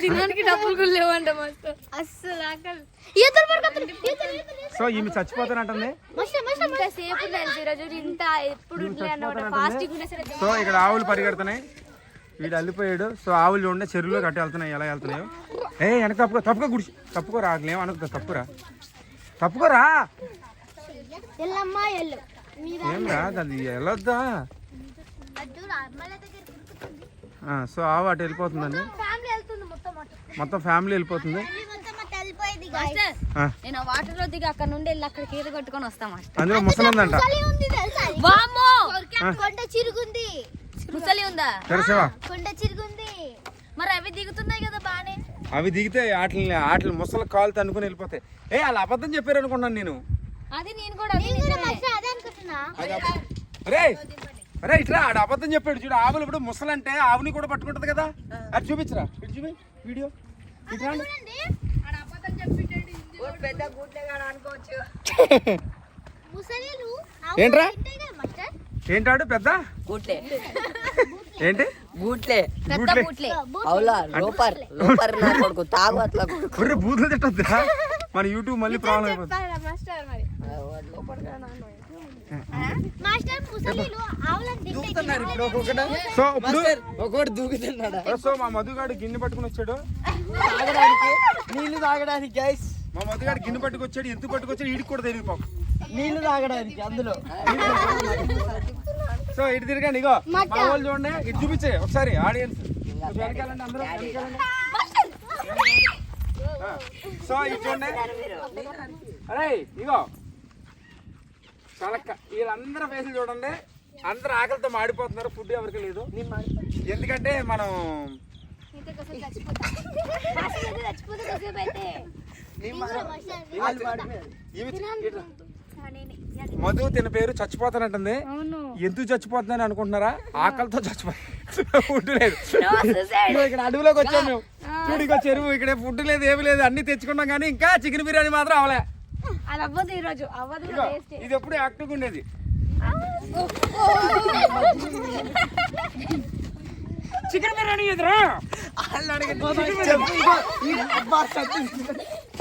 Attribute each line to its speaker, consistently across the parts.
Speaker 1: తినడానికి డబ్బులు కూడా లేవంట మాస్టర్ అస్సలు ఆకలి.
Speaker 2: సో ఈమె చచ్చిపోతానంటుంది. సో ఇక్కడ ఆవులు పరిగెడుతున్నాయి, వీడు అల్లిపోయాడు. సో ఆవులు చూడండి చెరువులో కట్టి వెళ్తున్నాయి, ఎలా వెళ్తున్నాయో. వెనక తప్పుకో గుడి తప్పుకోరా, ఆగలేము అనుకుంటా. తప్పుకోరా ఏం రా, అది వెళ్ళొద్దా. సో ఆవు అటు వెళ్ళిపోతుందండి, మొత్తం ఫ్యామిలీ వెళ్ళిపోతుంది.
Speaker 1: నేను వాటర్ లో దిగి అక్కడ నుండి వెళ్ళి అక్కడికి ఈత కొట్టుకొని వస్తాం.
Speaker 2: అందులో ముసలి ఉందంట,
Speaker 1: ముసలి ఉందా, మరి అవి దిగుతున్నాయి కదా బానే.
Speaker 2: అవి దిగితే ఆటలు ముసలి కాలు తన్నుకుని వెళ్ళిపోతాయి. అలా అబద్ధం చెప్పారు అనుకున్నాను నేను.
Speaker 1: అది నేను కూడా
Speaker 2: అరే ఇట్లా ఆడ అబద్ధం చెప్పాడు చూడు. ఆవులు ఇప్పుడు ముసలంటే ఆవుని కూడా పట్టుకుంటది కదా, అది చూపించరా, ఇటు చూపి వీడియో. ఏంట్రా ఏంటాడు పెద్ద ఏంటి బూతులు తిట్టద్దా, మన యూట్యూబ్ మళ్ళీ ప్రాబ్లం అయిపోతుంది. సో మా మధుగాడు గిన్నె పట్టుకుని వచ్చాడు,
Speaker 3: నీళ్లు తాగడానికి. గైస్
Speaker 2: మా మధుగాడు గిన్నె పట్టుకొచ్చాడు, ఎందుకు పట్టుకొచ్చాడు వీడికి కూడా తెలియదు పాపం.
Speaker 3: నీళ్లు తాగడానికి అందులో.
Speaker 2: సో ఇటు తిరగండి, ఇగో మా వాళ్ళు చూడండి, ఇటు చూపించే ఒకసారి ఆడియన్స్ వెనకాలండి అందరూ. సో ఇటు చూడండి, అరే ఇగో చాలా వీళ్ళందరూ ఫేసులు చూడండి, అందరూ ఆకలితో మాడిపోతున్నారు, ఫుడ్ ఎవరికి లేదు. ఎందుకంటే మనం మధు తిన పేరు చచ్చిపోతానంటుంది. ఎందుకు చచ్చిపోతుందని అనుకుంటున్నారా? ఆకలితో చచ్చిపోతా, ఫుడ్ లేదు. ఇక్కడ అడవిలోకి వచ్చాం మేము, చూడు ఇక చెరువు, ఇక్కడ ఫుడ్ లేదు ఏమి లేదు, అన్ని తెచ్చుకున్నాం కానీ ఇంకా చికెన్ బిర్యానీ మాత్రం అవలే. ఇది ఎప్పుడు యాక్టివ్గా ఉండేది. చికెన్ బిర్యానీ ఎదురా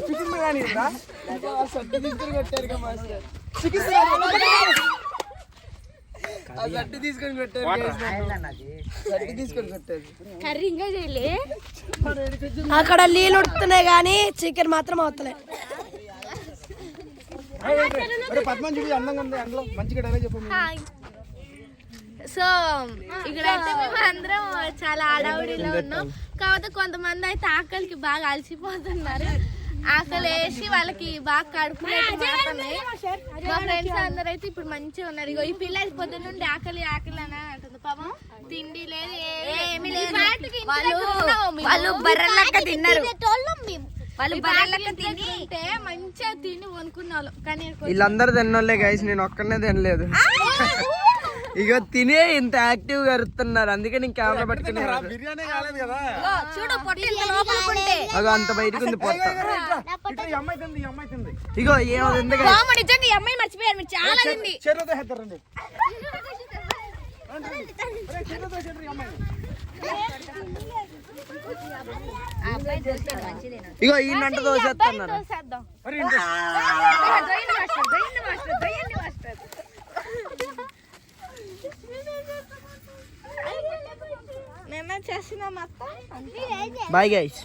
Speaker 2: చికెన్ బిర్యానీ ఎదురా
Speaker 3: తీసుకొని కొట్టారు.
Speaker 1: కర్రీ ఇంకా చేయలే,
Speaker 4: అక్కడ నీళ్ళు ఉడుకుతున్నాయి కానీ చికెన్ మాత్రం అవుతలే.
Speaker 2: పద్మం చూపి అందంగా ఉంది, అందులో మంచిగా డైలాగ్ చెప్పండి.
Speaker 1: సో ఇక్కడైతే మేము అందరం చాలా ఆడావుడిలో ఉన్నాం. కాకపోతే కొంతమంది అయితే ఆకలికి బాగా అలసిపోతున్నారు. ఆకలి వేసి వాళ్ళకి బాగా కడుపు మాత్రమే. మా ఫ్రెండ్స్ అందరూ అయితే ఇప్పుడు మంచిగా ఉన్నారు. ఇగో ఈ పిల్ల పొద్దున్న నుండి ఆకలి ఆకలి అని అంటుంది. పాపం తిండి లేదు, ఏమి లేదు. వాళ్ళు బర్రెలక్క తిన్నారు, వాళ్ళు బర్రెలక్క తింటే మంచిగా తిని వనుకున్న వాళ్ళు. కానీ
Speaker 3: వీళ్ళందరూ తిన్నోళ్ళే గైస్, నేను ఒక్కనే తినలేదు. ఇక తినే ఇంత యాక్టివ్ గా అరుతున్నారు, అందుకే నేను కెమెరా పట్టుకున్నాను.
Speaker 2: బిర్యానీ కాలేదు కదా,
Speaker 1: చూడు పొట్ట
Speaker 3: అంత బయటకు ఉంది పొట్ట.
Speaker 2: ఇగో
Speaker 3: ఏమైంది
Speaker 1: నిజంగా ఈ అమ్మాయి మర్చిపోయారు, మీరు చాలా తింది.
Speaker 3: ఇగో ఈ నంట దోసేస్తున్నారు.
Speaker 1: మేమే చేస్తున్నాం.
Speaker 3: Bye guys.